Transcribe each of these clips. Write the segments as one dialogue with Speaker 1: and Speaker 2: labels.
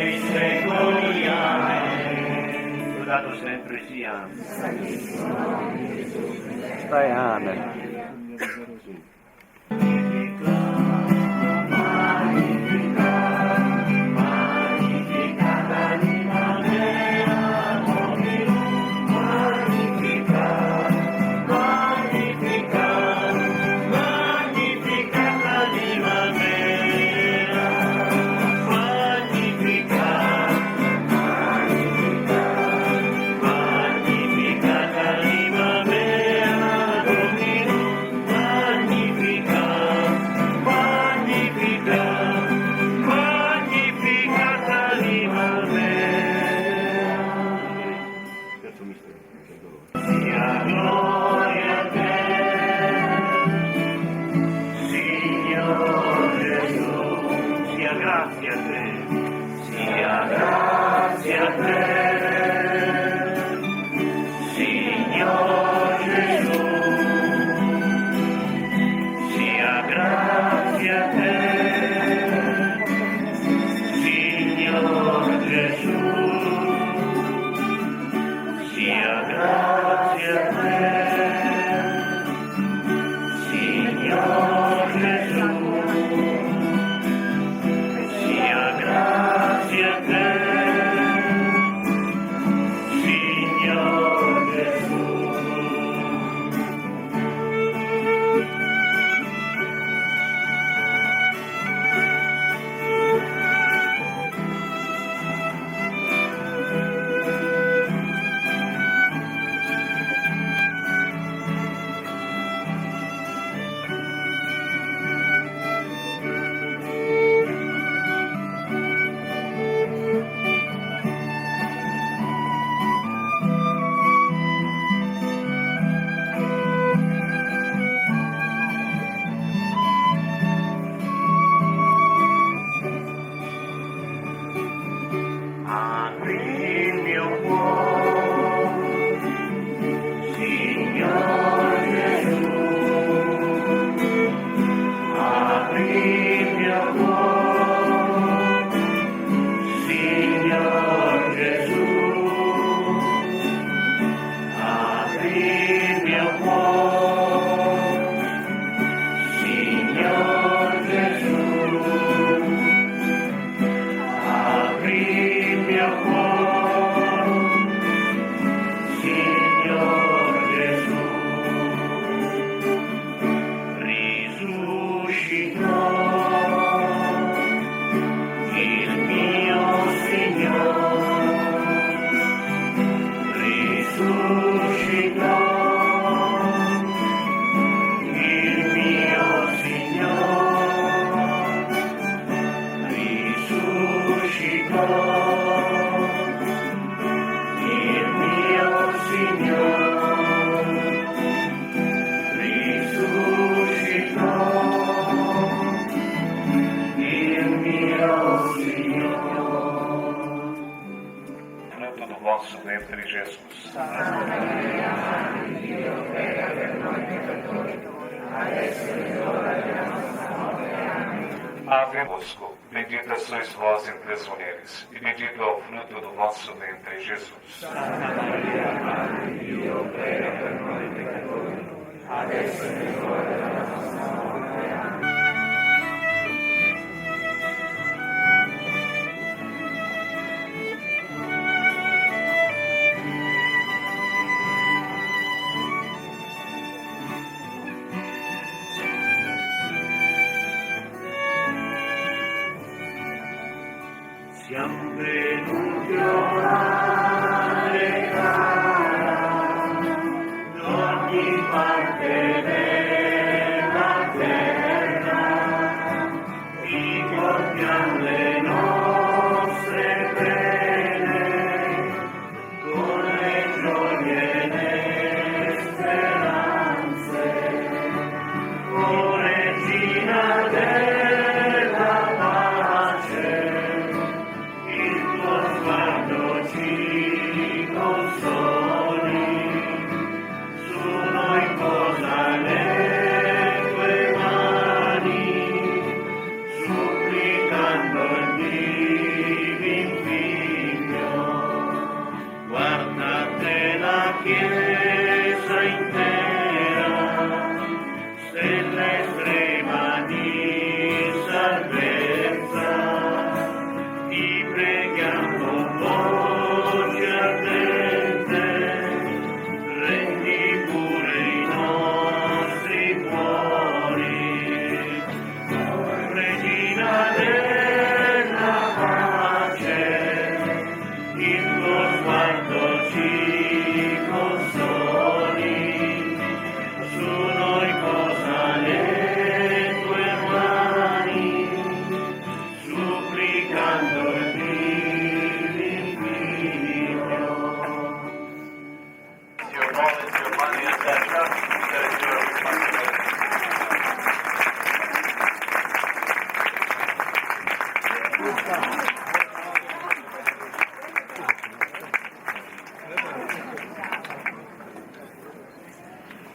Speaker 1: dei secoli. Amen. Lodato sempre sia.
Speaker 2: Stai, amen.
Speaker 3: Vosso ventre, Jesus. Ave Bosco, bendita sois vós entre as mulheres, e bendito é o fruto do vosso ventre, Jesus. Santa Maria, Madre de Deus, prega per noi peccatori, adesso e ora della nostra morte. Amen.
Speaker 1: Siamo venuti orare cara, d'ogni parte della terra, ti portiamo le nostre pene, con le gioie e le speranze, o Regina della pace. Quando ci consoli, su noi posa le tue mani, supplicando il divin preghiamo voce ardente, rendi pure i nostri cuori, Regina della pace, il tuo sguardo ci consoli, su noi posa le tue mani, supplicando il Figlio.
Speaker 3: Your knowledge, your money, etc. That is your responsibility.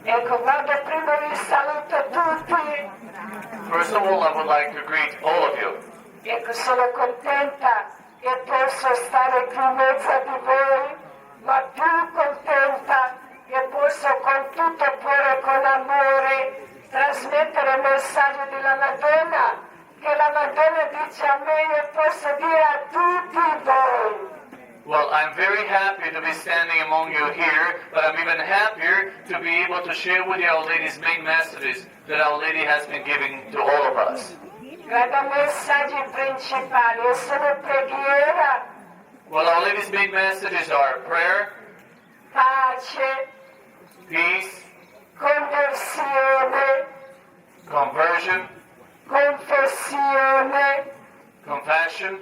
Speaker 2: Ecco, guarda, prima vi saluto tutti.
Speaker 3: First of all, I would like to greet all of you.
Speaker 2: Ecco, sono contenta che posso stare qui in mezzo di voi, ma più contenta che posso con tutto il cuore e con amore trasmettere il messaggio della Madonna, che la Madonna dice a me e posso dire a tutti voi.
Speaker 3: Well, I'm very happy to be standing among you here, but I'm even happier to be able to share with you Our Lady's main messages that Our Lady has been giving to all of us.
Speaker 2: Guarda, messaggi principali, io sono preghiera,
Speaker 3: Well, Our Lady's main messages are prayer,
Speaker 2: pace,
Speaker 3: peace,
Speaker 2: conversione,
Speaker 3: conversion,
Speaker 2: confessione,
Speaker 3: compassion,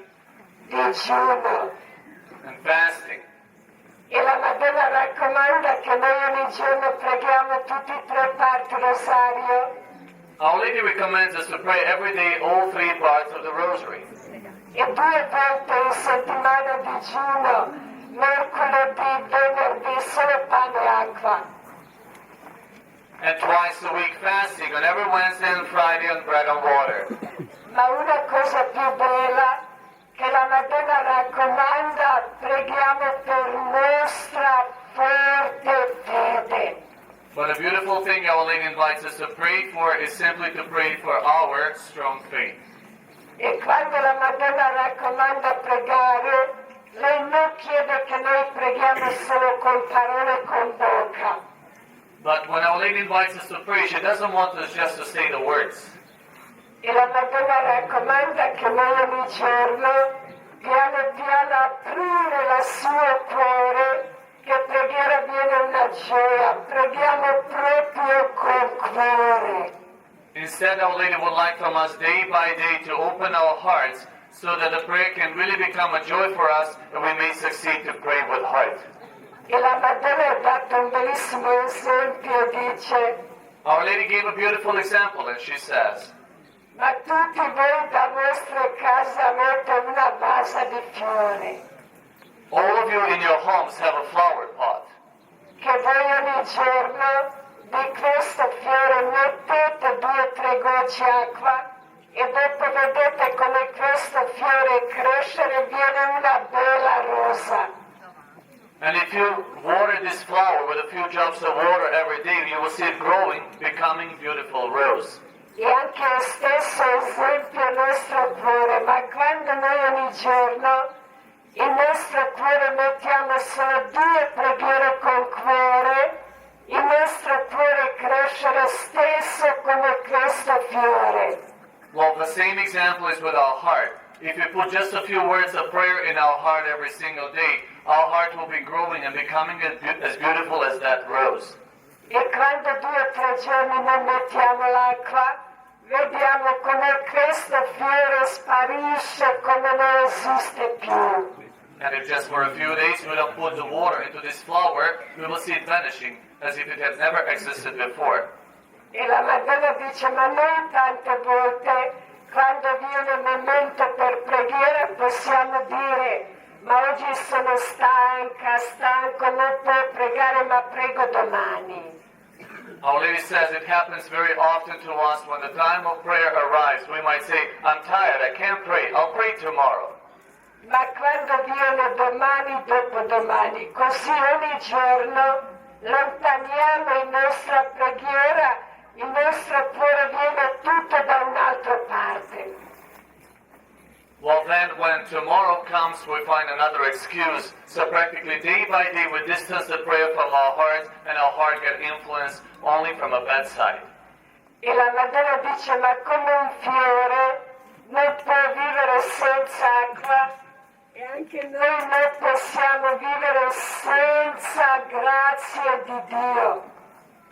Speaker 2: digiuno.
Speaker 3: and fasting.
Speaker 2: E la Madonna raccomanda che noi ogni giorno preghiamo tutti e tre parti rosario
Speaker 3: Our Lady recommends us to pray every day all three parts of the Rosary.
Speaker 2: e 2 volte in settimana digiuno, mercoledì, venerdì, solo pane e acqua.
Speaker 3: And twice a week fasting on every Wednesday and Friday on bread and water.
Speaker 2: Ma una cosa più bella che la Madonna raccomanda, preghiamo per nostra forte fede.
Speaker 3: But a beautiful thing Our Lady invites us to pray for is simply to pray for our strong faith.
Speaker 2: E quando la Madonna raccomanda pregare, lei non chiede che noi preghiamo solo con parole e con bocca.
Speaker 3: But when Our Lady invites us to pray, she doesn't want us just to say the words.
Speaker 2: E la Madonna raccomanda che noi ogni giorno, piano piano, aprire il suo cuore, che preghiera viene una gioia, preghiamo proprio col cuore.
Speaker 3: Instead, Our Lady would like from us day by day to open our hearts so that the prayer can really become a joy for us and we may succeed to pray with heart.
Speaker 2: E la Madonna ha dato un bellissimo esempio, dice,
Speaker 3: Our Lady gave a beautiful example and she says,
Speaker 2: ma tutti voi da vostre case avete una vasa di fiori,
Speaker 3: all of you in your homes have a flower pot.
Speaker 2: che voi ogni giorno di questo fiore mettete 2 o 3 gocce acqua e dopo vedete come questo fiore crescere e viene una bella rosa.
Speaker 3: And if you water this flower with a few drops of water every day, you will see it growing, becoming beautiful rose.
Speaker 2: E anche lo stesso esempio il nostro cuore, ma quando noi ogni giorno il nostro cuore mettiamo solo 2 preghiere col cuore, il nostro cuore cresce lo stesso come questo fiore.
Speaker 3: Well, the same example is with our heart. If you put just a few words of prayer in our heart every single day, our heart will be growing and becoming as beautiful as that rose.
Speaker 2: E quando 2 o 3 giorni non mettiamo l'acqua, vediamo come questo fiore sparisce, come non esiste più.
Speaker 3: And if just for a few days we don't put the water into this flower, we will see it vanishing as if it has never existed before.
Speaker 2: E la Madonna dice, ma noi tante volte, quando viene il momento per preghiera, possiamo dire, ma oggi sono stanco, non può pregare, ma prego domani.
Speaker 3: Our Lady says it happens very often to us when the time of prayer arrives. We might say, I'm tired, I can't pray, I'll pray tomorrow.
Speaker 2: Ma quando viene domani, dopodomani, così ogni giorno lontaniamo in nostra preghiera, il nostro cuore viene tutto da un'altra parte.
Speaker 3: Well, then when tomorrow comes, we find another excuse. So practically day by day, we distance the prayer from our heart, and our heart get influenced only from a bedside.
Speaker 2: E la Madonna dice, ma come un fiore non può vivere senza acqua, e anche noi non possiamo vivere senza grazia di Dio.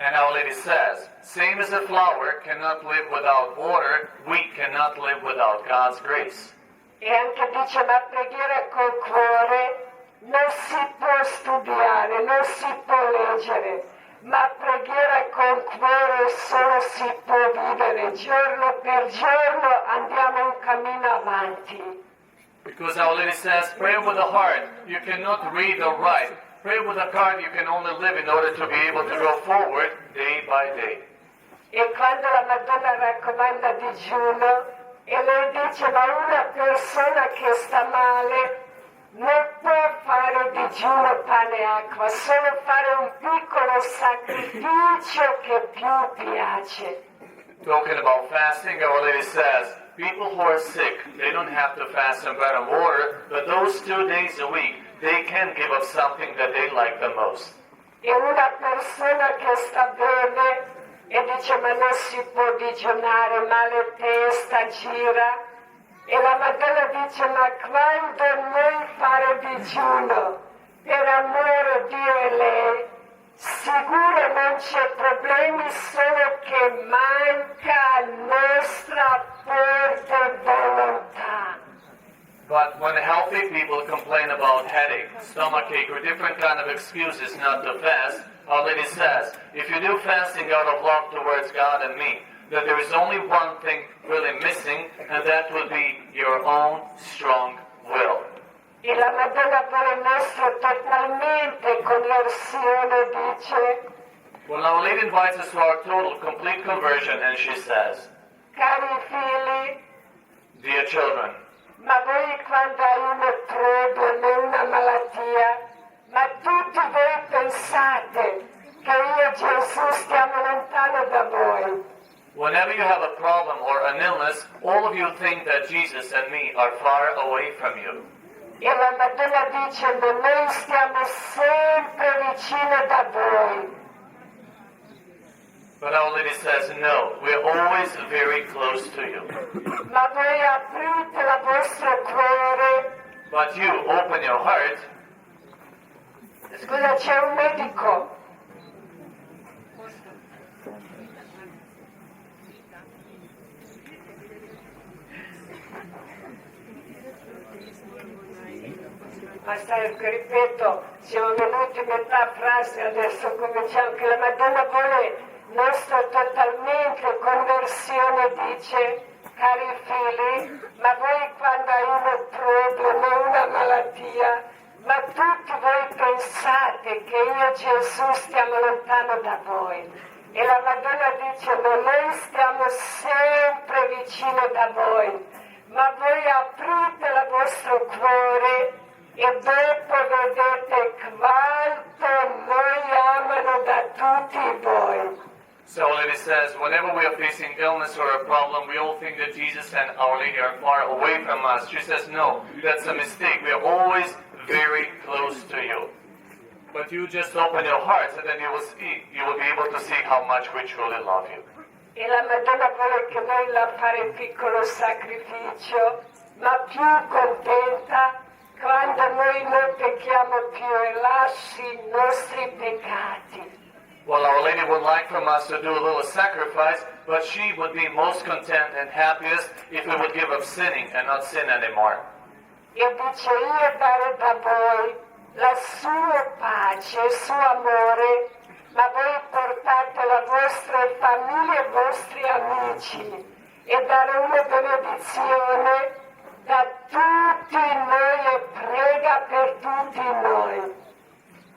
Speaker 3: And Our Lady says, same as a flower cannot live without water, we cannot live without God's grace.
Speaker 2: E anche dice, ma preghiera col cuore non si può studiare, non si può leggere, ma preghiera col cuore solo si può vivere. Giorno per giorno andiamo un cammino avanti.
Speaker 3: Because Our Lady says, pray with the heart, you cannot read or write. Pray with the heart, you can only live in order to be able to go forward day by day.
Speaker 2: E quando la Madonna raccomanda digiuno, e lei dice, ma una persona che sta male non può fare digiuno pane e acqua, solo fare un piccolo sacrificio che più piace.
Speaker 3: Talking about fasting, Our Lady says, people who are sick, they don't have to fast on bread and water, but those 2 days a week, they can give up something that they like the most.
Speaker 2: E una persona che sta bene e dice, ma non si può digiunare, male testa, gira. E la Madonna dice, ma quando noi fare digiuno per amore a Dio e lei, sicuro non c'è problemi, solo che manca nostra forte volontà.
Speaker 3: But when healthy people complain about headache, stomachache, or different kind of excuses not to fast, Our Lady says, if you do fasting out of love towards God and me, that there is only one thing really missing, and that will be your own strong will.
Speaker 2: E la Madonna vuole nostra totalmente conversione, dice,
Speaker 3: Well, Our Lady invites us to our total, complete conversion, and she says,
Speaker 2: cari figli,
Speaker 3: dear children,
Speaker 2: ma voi quando hai un problema, una malattia, ma tutti voi pensate che io Gesù stiamo lontano da voi.
Speaker 3: whenever you have a problem or an illness, all of you think that Jesus and me are far away from you.
Speaker 2: E la Madonna dice, ma noi stiamo sempre vicino da voi.
Speaker 3: But Our Lady says, no, we're always very close to you.
Speaker 2: Ma voi aprite il vostro cuore.
Speaker 3: But you open your heart.
Speaker 2: Scusa, c'è un medico. Ma sai, ripeto, siamo venuti metà frase, adesso cominciamo, che la Madonna vuole nostra totalmente conversione, dice, cari figli, ma voi quando hai un problema, una malattia, ma tutti voi pensate che io Gesù stiamo lontano da voi. E la Madonna dice, ma noi stiamo sempre vicino da voi, ma voi aprite il vostro cuore e dopo vedete quanto noi amano da tutti voi.
Speaker 3: So Our Lady says, whenever we are facing illness or a problem, we all think that Jesus and Our Lady are far away from us. She says, no, that's a mistake. We are always very close to you. But you just open your hearts and then you will see, you will be able to see how much we truly love you.
Speaker 2: E la Madonna vuole che noi la fare un piccolo sacrificio, ma più contenta quando noi non pecchiamo più e lasci i nostri peccati.
Speaker 3: Well, Our Lady would like from us to do a little sacrifice, but she would be most content and happiest if we would give up sinning and not sin anymore.
Speaker 2: E dice, io dare da voi la sua pace, il suo amore, ma voi portate la vostra famiglia e i vostri amici e dare una benedizione da tutti noi e prega per tutti noi.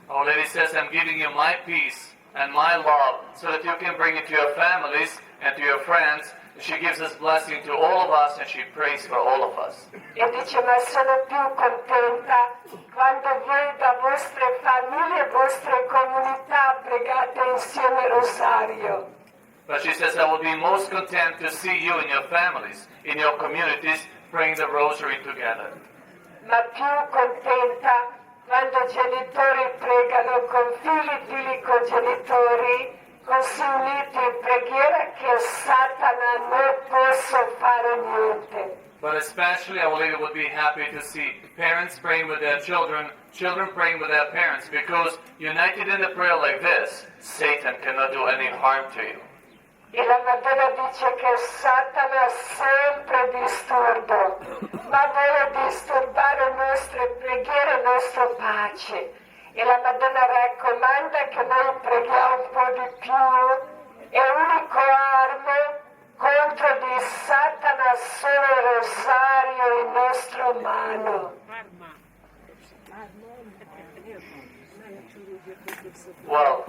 Speaker 3: Our Lady says, I'm giving you my peace and my love so that you can bring it to your families and to your friends. She gives this blessing to all of us and she prays for all of us.
Speaker 2: E dice, ma sono più contenta quando voi da vostre famiglie e vostre comunità pregate insieme il rosario.
Speaker 3: But she says, I will be most content to see you in your families, in your communities, praying the rosary together.
Speaker 2: ma più contenta quando i genitori pregano con figli con genitori, così uniti in preghiera che Satana non possa fare niente.
Speaker 3: But especially Our Lady would be happy to see parents praying with their children, children praying with their parents, because united in a prayer like this, Satan cannot do any harm to you.
Speaker 2: E la Madonna dice che Satana è sempre disturbo, ma vuole disturbare le nostre preghiere e la nostra pace. E la Madonna raccomanda che noi preghiamo un po' di più, e l'unico arma contro di Satana solo il rosario in nostra mano.
Speaker 3: Well,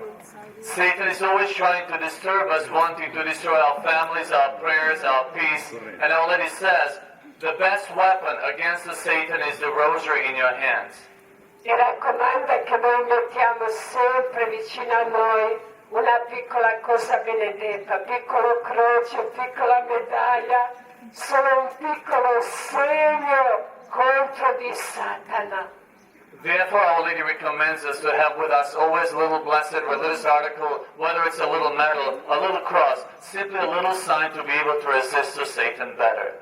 Speaker 3: Satan is always trying to disturb us, wanting to destroy our families, our prayers, our peace. And Our Lady says, the best weapon against the Satan is the rosary in your hands.
Speaker 2: E raccomanda che noi mettiamo sempre vicino a noi una piccola cosa benedetta, piccolo croce, piccola medaglia, solo un piccolo segno contro di Satana.
Speaker 3: Therefore, Our Lady recommends us to have with us always a little blessed religious article, whether it's a little medal, a little cross, simply a little sign to be able to resist to Satan better.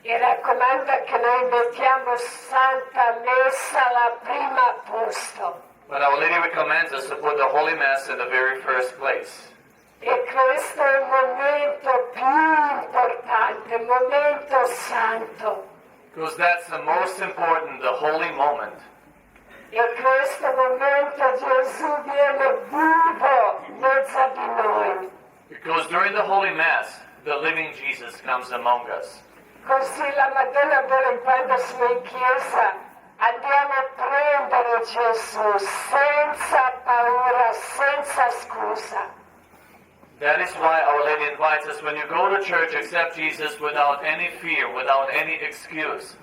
Speaker 2: E raccomanda che noi mettiamo Santa Messa alla prima posto.
Speaker 3: But Our Lady recommends us to put the Holy Mass in the very first place.
Speaker 2: E questo è il momento più importante, il momento santo.
Speaker 3: Because that's the most important, the holy moment.
Speaker 2: E questo momento Gesù viene vivo in mezzo di noi.
Speaker 3: Because during the Holy Mass, the living Jesus comes among us.
Speaker 2: Così la Madonna vuole quando siamo in chiesa andiamo a prendere Gesù senza paura, senza scusa.
Speaker 3: That is why Our Lady invites us, when you go to church, accept Jesus without any fear, without any excuse.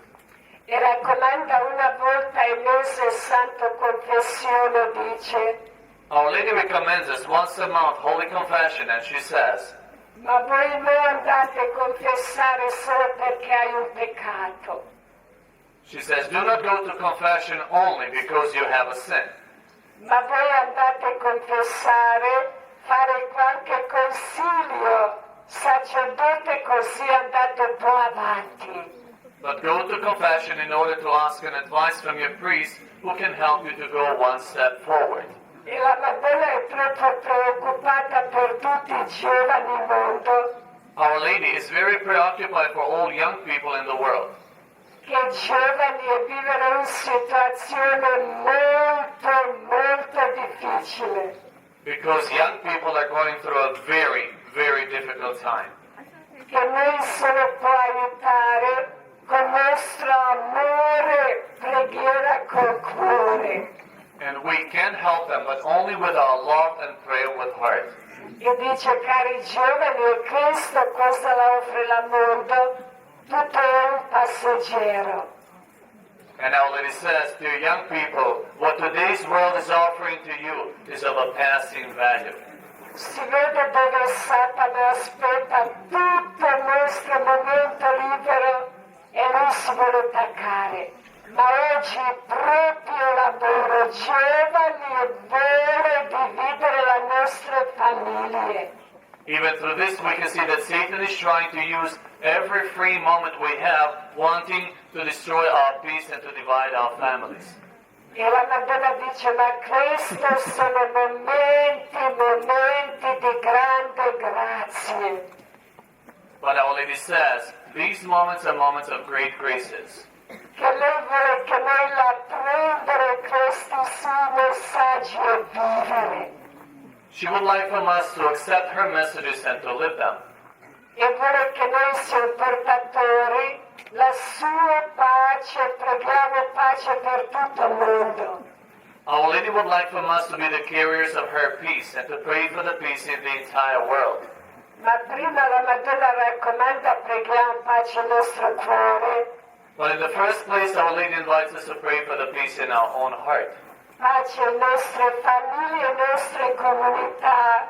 Speaker 2: E raccomanda una volta al mese Santo Confessione, dice,
Speaker 3: Our Lady recommends us once a month Holy Confession, and she says,
Speaker 2: ma voi non andate a confessare solo perché hai un peccato.
Speaker 3: she says, do not go to confession only because you have a sin.
Speaker 2: Ma voi andate a confessare, fare qualche consiglio, sacerdote, così andate un po' avanti.
Speaker 3: But go to confession in order to ask an advice from your priest who can help you to go one step forward.
Speaker 2: E la Madonna è proprio preoccupata per tutti i giovani al mondo,
Speaker 3: Our Lady is very preoccupied for all young people in the world.
Speaker 2: che i giovani vivono una situazione molto difficile.
Speaker 3: Because young people are going through a very, very difficult time.
Speaker 2: Che noi solo può aiutare con il nostro amore, preghiera col cuore.
Speaker 3: And we can help them, but only with our love and prayer with heart.
Speaker 2: E dice, cari giovani, e Cristo cosa la offre al mondo? Tutto è un passeggero.
Speaker 3: And Our Lady says, dear young people, what today's world is offering to you is of a passing value.
Speaker 2: Si vede dove Satana aspetta tutto il nostro momento libero e lui si vuole attaccare. Ma oggi proprio lavoro giovani e vuole dividere le nostre famiglie.
Speaker 3: Even through this, we can see that Satan is trying to use every free moment we have, wanting to destroy our peace and to divide our families.
Speaker 2: E la Madonna dice, ma questi sono momenti di grande grazie.
Speaker 3: But Our Lady says, these moments are moments of great graces.
Speaker 2: Che lei vuole che noi la prendere questi suoi messaggi e vivere.
Speaker 3: She would like from us to accept her messages and to live them.
Speaker 2: E vuole che noi siamo portatori la sua pace, preghiamo pace per tutto il mondo.
Speaker 3: Our Lady would like from us to be the carriers of her peace and to pray for the peace in the entire world.
Speaker 2: Ma prima la Madonna raccomanda, preghiamo pace nel nostro cuore,
Speaker 3: But in the first place, Our Lady invites us to pray for the peace in our own heart.
Speaker 2: pace nelle nostre famiglie, nelle nostre comunità,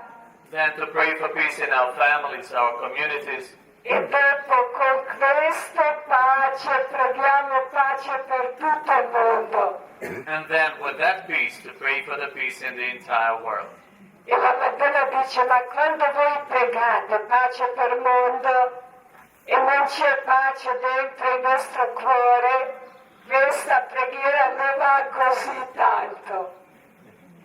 Speaker 3: Then to pray for peace in our families, our communities.
Speaker 2: E dopo con questo pace, preghiamo pace per tutto il mondo.
Speaker 4: And then with that peace, to pray for the peace in the entire world.
Speaker 2: E la Madonna dice, ma quando voi pregate pace per il mondo e non c'è pace dentro il nostro cuore, questa preghiera non va così tanto.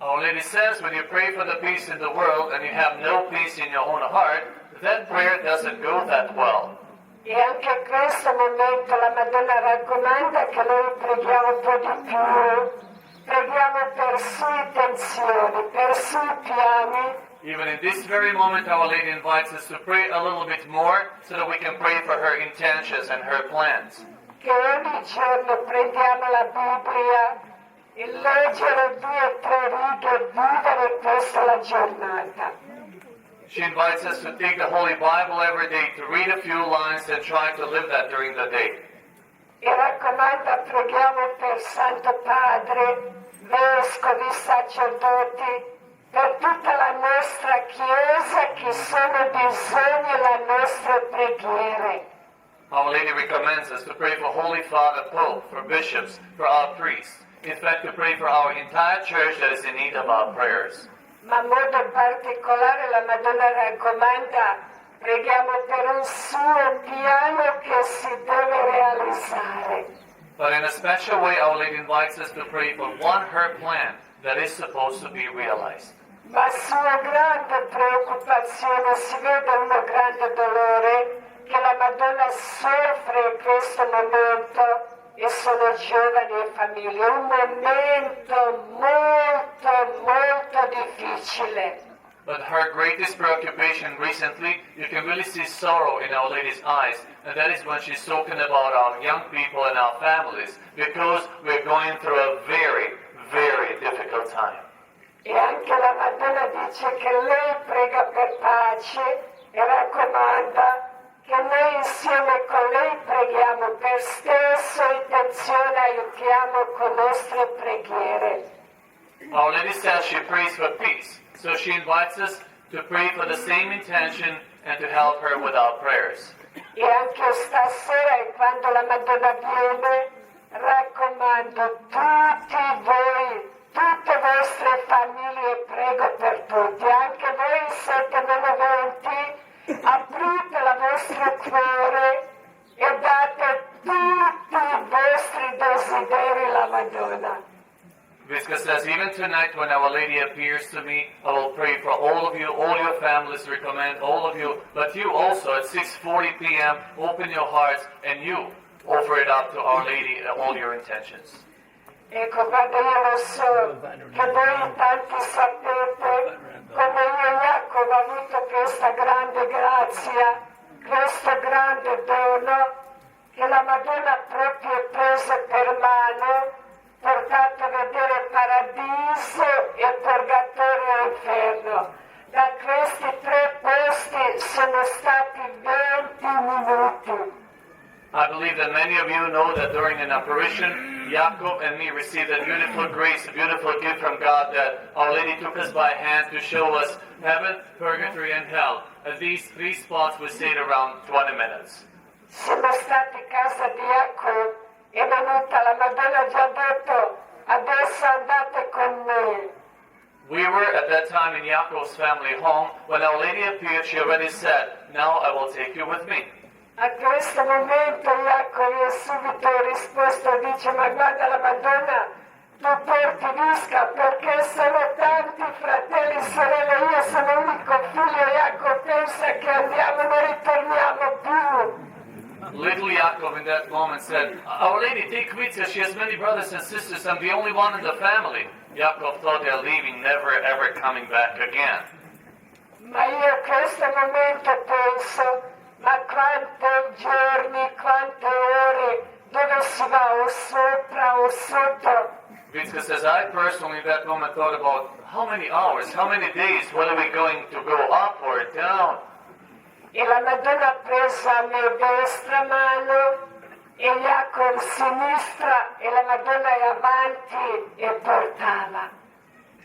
Speaker 4: Our Lady says when you pray for the peace in the world and you have no peace in your own heart, that prayer doesn't go that well.
Speaker 2: E anche in questo momento la Madonna raccomanda che noi preghiamo un po' di più, preghiamo per sue tensioni, per sui piani,
Speaker 4: Even in this very moment, Our Lady invites us to pray a little bit more so that we can pray for her intentions and her plans.
Speaker 2: che ogni giorno prendiamo la Bibbia e leggere 2 o 3 righe e vivere questa la giornata.
Speaker 4: She invites us to take the Holy Bible every day, to read a few lines and try to live that during the day.
Speaker 2: E raccomanda, preghiamo per Santo Padre, vescovi, sacerdoti, per tutta la nostra Chiesa che sono bisogno delle nostre preghiere.
Speaker 4: Our Lady recommends us to pray for Holy Father Pope, for bishops, for our priests. In fact, to pray for our entire church that is in need of our prayers.
Speaker 2: Ma in modo particolare la Madonna raccomanda, preghiamo per un suo piano che si deve realizzare.
Speaker 4: But in a special way, Our Lady invites us to pray for her plan that is supposed to be realized.
Speaker 2: Ma sua grande preoccupazione, si vede un grande dolore che la Madonna soffre in questo momento e sono giovani e famiglie, un momento molto difficile.
Speaker 4: But her greatest preoccupation recently, you can really see sorrow in Our Lady's eyes, and that is when she's talking about our young people and our families, because we're going through a very, very difficult time.
Speaker 2: E anche la Madonna dice che lei prega per pace e raccomanda che noi insieme con lei preghiamo per stesso intenzione, aiutiamo con nostre preghiere.
Speaker 4: Our Lady says she prays for peace, so she invites us to pray for the same intention and to help her with our prayers.
Speaker 2: E anche stasera, quando la Madonna viene, raccomando tutti voi, tutte le vostre famiglie, prego per tutti, anche voi siete benevolenti, aprite il vostro cuore e date tutti i vostri desideri alla Madonna.
Speaker 4: Visca says, even tonight when Our Lady appears to me, I will pray for all of you, all your families, recommend all of you, but you also at 6:40 p.m. open your hearts and you offer it up to Our Lady, all your intentions.
Speaker 2: Ecco, guarda, io lo so che voi tanti sapete come io e Jacopo ho avuto questa grande grazia, questo grande dono che la Madonna ha proprio preso per mano, portato a vedere paradiso e purgatorio e inferno. Da questi 3 posti sono stati 20 minuti.
Speaker 4: I believe that many of you know that during an apparition, Jacob and me received a beautiful grace, a beautiful gift from God that Our Lady took us by hand to show us heaven, purgatory, and hell. At these 3 spots we stayed around 20 minutes.
Speaker 2: Siamo stati a casa di Jacopo, è venuta la Madonna, ha già detto, adesso andate con me.
Speaker 4: We were at that time in Jacob's family home. When Our Lady appeared, she already said, now I will take you with me.
Speaker 2: A questo momento Jacopo ha subito risposto, dice, ma guarda la Madonna, tu porti Visca perché sono tanti fratelli e sorelle, io sono l'unico figlio, Jacopo pensa che andiamo, non ritorniamo più.
Speaker 4: Little Jacob in that moment said, Our Lady, take Vitsa, she has many brothers and sisters, I'm the only one in the family. Jacob thought they're leaving, never ever coming back again.
Speaker 2: Ma io a questo momento penso, ma quanti giorni, quante ore, dove si va o sopra o sotto?
Speaker 4: Vitska says, I personally in that moment thought about how many hours, how many days, whether we're going to go up or down.
Speaker 2: E la Madonna ha preso a me destra mano e Jacopo sinistra e la Madonna è avanti e portava.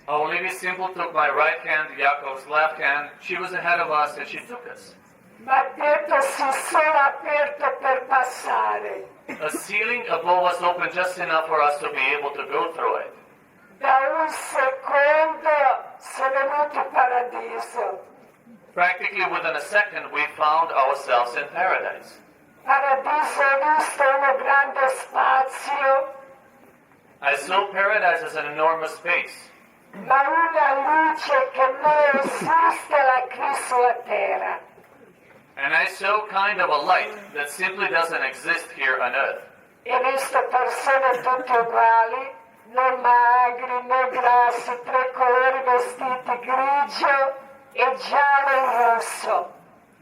Speaker 4: Our Lady Simple took my right hand, Jacob's left hand. She was ahead of us and she took us.
Speaker 2: ma detto si solo aperto per passare.
Speaker 4: A ceiling above us opened just enough for us to be able to go through it.
Speaker 2: Da un secondo si è venuto il paradiso.
Speaker 4: Practically within a second, we found ourselves in paradise.
Speaker 2: Paradiso visto uno grande spazio,
Speaker 4: I saw paradise as an enormous space,
Speaker 2: ma una luce che non esiste là qui sulla terra.
Speaker 4: and I saw kind of a light that simply doesn't exist here on earth.
Speaker 2: E visto persone tutte uguali, né magri né grassi, tre colori vestiti grigio e giallo e rosso.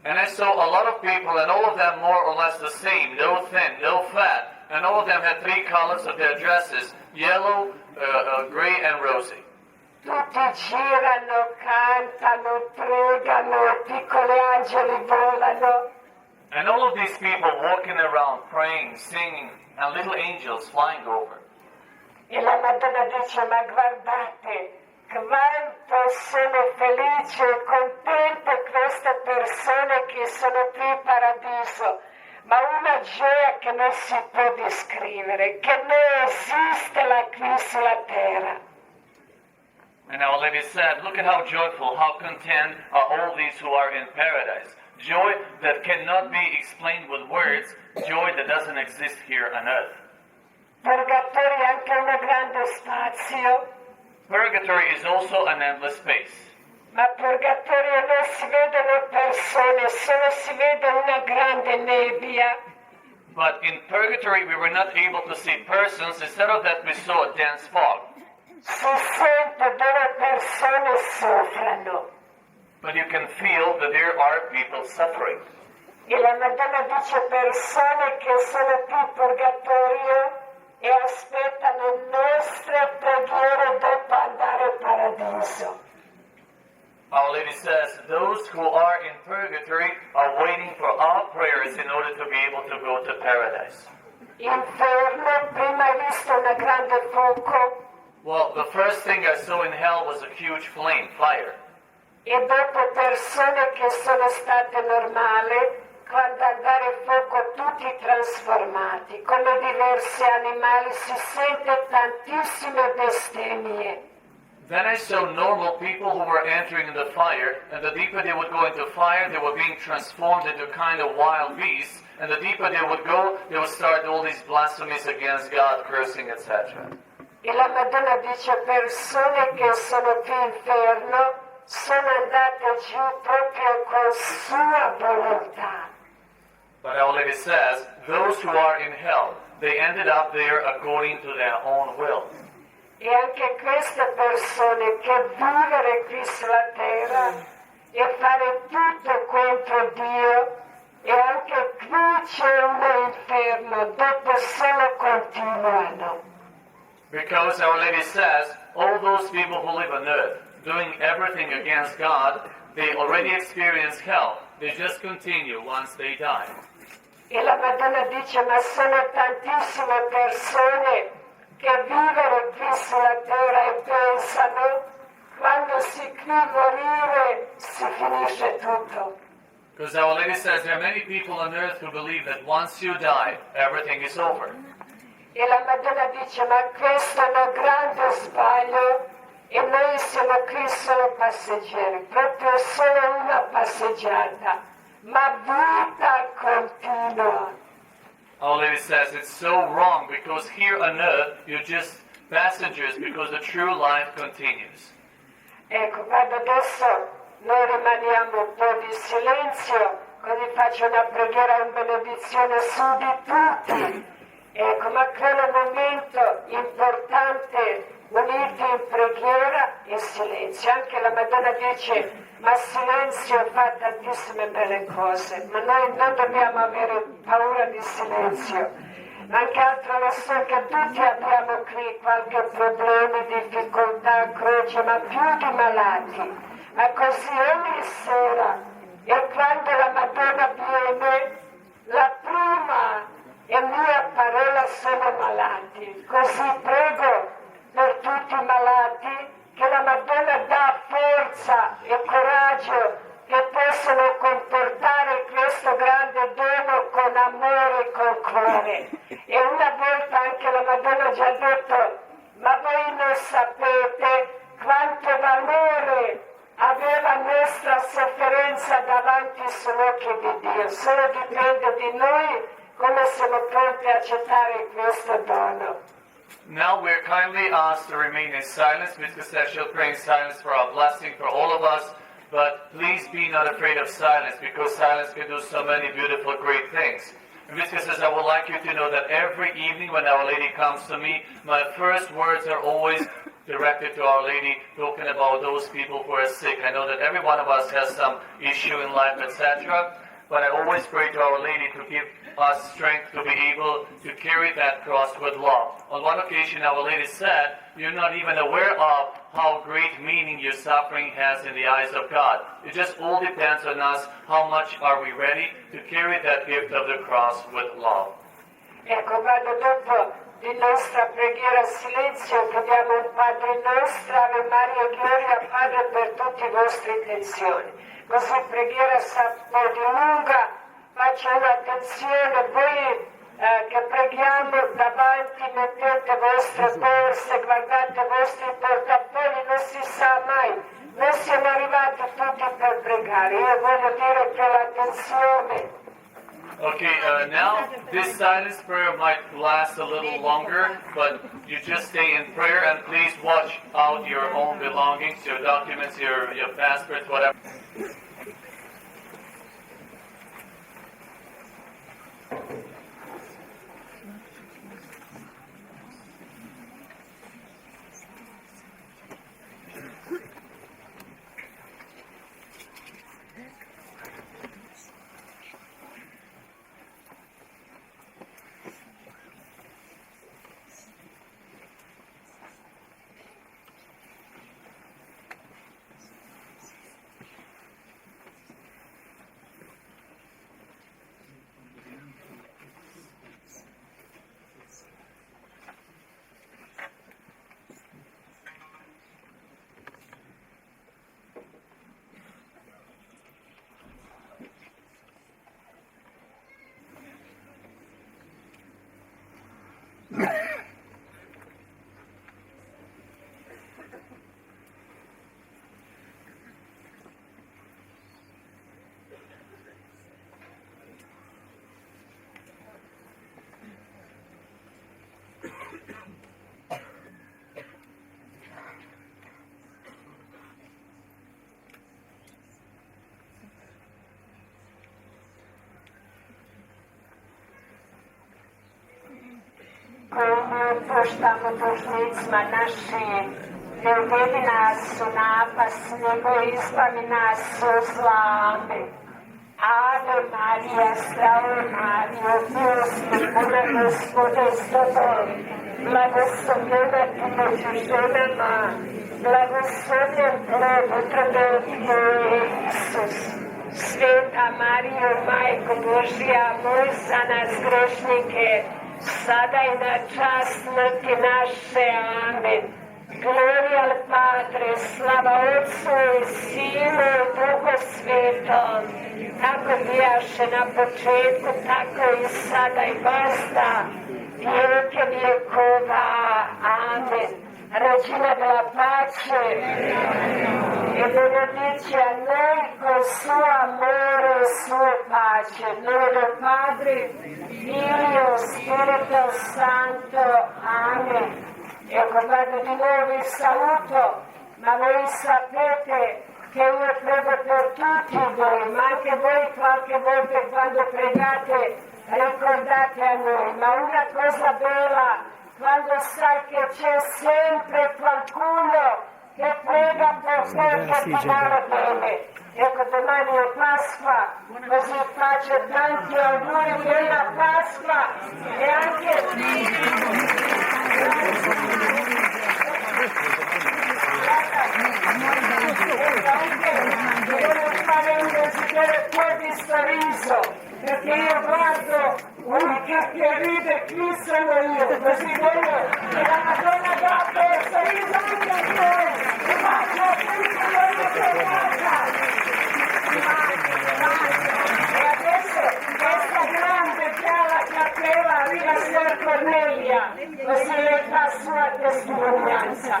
Speaker 4: And I saw a lot of people, and all of them more or less the same, no thin, no fat, and all of them had three colors of their dresses, yellow, gray, and rosy.
Speaker 2: Tutti girano, cantano, pregano, piccoli angeli volano.
Speaker 4: And all of these people walking around, praying, singing, and little angels flying over.
Speaker 2: E la Madonna dice, ma guardate, quanto sono felici e contente queste persone che sono qui in paradiso, ma una gioia che non si può descrivere, che non esiste là qui sulla terra.
Speaker 4: And Our Lady said, look at how joyful, how content are all these who are in paradise. Joy that cannot be explained with words, joy that doesn't exist here on earth.
Speaker 2: Purgatorio è anche un grande spazio,
Speaker 4: Purgatory is also an endless space.
Speaker 2: ma purgatorio non si vedono persone, solo si vede una grande nebbia.
Speaker 4: But in purgatory, we were not able to see persons. Instead of that, we saw a dense fog.
Speaker 2: Si sente dove persone soffrono.
Speaker 4: But you can feel that there are people suffering.
Speaker 2: E la Madonna dice persone che sono qui in purgatorio e aspettano nostre preghiere dopo andare al paradiso.
Speaker 4: Our Lady says, those who are in purgatory are waiting for our prayers in order to be able to go to paradise.
Speaker 2: Inferno, prima hai visto una grande fuoco
Speaker 4: Well, the first thing I saw in hell was a huge flame, fire.
Speaker 2: e dopo persone che sono state normali, quando andare il fuoco tutti trasformati, come diversi animali, si sente tantissime bestemmie.
Speaker 4: Then I saw normal people who were entering in the fire, and the deeper they would go into fire, they were being transformed into kind of wild beasts, and the deeper they would go, they would start all these blasphemies against God, cursing, etc.
Speaker 2: E la Madonna dice persone che sono qui in inferno sono andate giù proprio con sua volontà.
Speaker 4: But Our Lady says, those who are in hell, they ended up there according to their own will.
Speaker 2: E anche queste persone che vivere qui sulla terra e fare tutto contro Dio, e anche qui c'è un inferno dove solo continuano.
Speaker 4: Because Our Lady says, all those people who live on earth, doing everything against God, they already experience hell. They just continue once they die.
Speaker 2: E la Madonna dice, ma sono tantissime persone che vivere qui sulla terra e pensano, quando si qui morire si finisce tutto.
Speaker 4: Because Our Lady says there are many people on earth who believe that once you die, everything is over.
Speaker 2: E la Madonna dice, ma questo è un grande sbaglio e noi siamo qui solo passeggeri, proprio solo una passeggiata, ma vita continua.
Speaker 4: Our Lady says it's so wrong because here on earth you're just passengers because the true life continues.
Speaker 2: Ecco, guarda, adesso noi rimaniamo un po' di silenzio, così faccio una preghiera in benedizione su di tutti. Ecco, ma quello è un momento importante, uniti in preghiera e silenzio. Anche la Madonna dice, ma silenzio fa tantissime belle cose, ma noi non dobbiamo avere paura di silenzio. Anche altra lezione che tutti abbiamo qui qualche problema, difficoltà, croce, ma più di malati. Ma così ogni sera, e quando la Madonna viene, la prima e mia parola sono malati. Così prego per tutti i malati che la Madonna dà forza e coraggio che possono comportare Dio, solo dipende di noi come siamo pronti a accettare questo dono.
Speaker 4: Now we're kindly asked to remain in silence. Mitzvah shall pray in silence for our blessing for all of us. But please be not afraid of silence, because silence can do so many beautiful, great things. And Mitzvah says, I would like you to know that every evening when Our Lady comes to me, my first words are always directed to Our Lady, talking about those people who are sick. I know that every one of us has some issue in life, etc. But I always pray to Our Lady to give us strength to be able to carry that cross with love. On one occasion, Our Lady said, you're not even aware of how great meaning your suffering has in the eyes of God. It just all depends on us, how much are we ready to carry that gift of the cross with love.
Speaker 2: Ecco, quando dopo di nostra preghiera a silenzio chiediamo un Padre nostro, Ave Maria, gloria Padre per tutte le vostre intenzioni. Così preghiera un po' di lunga, faccio un'attenzione, voi che preghiamo davanti mettete vostre borse, guardate i vostri portafogli, non si sa mai, noi siamo arrivati tutti per pregare, io voglio dire che l'attenzione.
Speaker 4: Okay, now this silence prayer might last a little longer, but you just stay in prayer and please watch out your own belongings, your documents, your passports, whatever.
Speaker 2: Oproštamo dužnicima našim, ne uvedi nas u napas, nego izbavi nas od zla. Amen. Ave Marija, zdravo Marijo, milosti puna Gospode s tobom, blagoslovljena ti među ženama, blagoslovljen plod utrobe tvoje, Isus. Sveta Marijo, Majko Božja, moli za nas grešnike, sada i na čas smrti naše. Amen. Gloria al Padre, slava Otcu i Sinu i Duhu Svetom, tako bijaše na početku, tako i sada i basta, vijeke vjekova. Amen. Regina della pace e benedice a noi con suo amore e sua pace. Nel nome del Padre, Figlio, Spirito Santo. Amen. Ecco, Padre, di nuovo vi saluto, ma voi sapete che io prego per tutti voi, ma anche voi qualche volta quando pregate ricordate a noi. Ma una cosa bella, quando sai che c'è sempre qualcuno che prega per te che ti vuole bene. Ecco, domani è Pasqua, così faccio tanti auguri, buona Pasqua e anche... Devo fare un desiderio fuori di sorriso, perché io guardo una che ride, qui sono io, così voglio che la Madonna dopo il sorriso anche a voi, vi faccio tutti quello che faccia. E adesso questa grande chiara cappella arriva a Sor Cornelia, così lei fa sua testimonianza.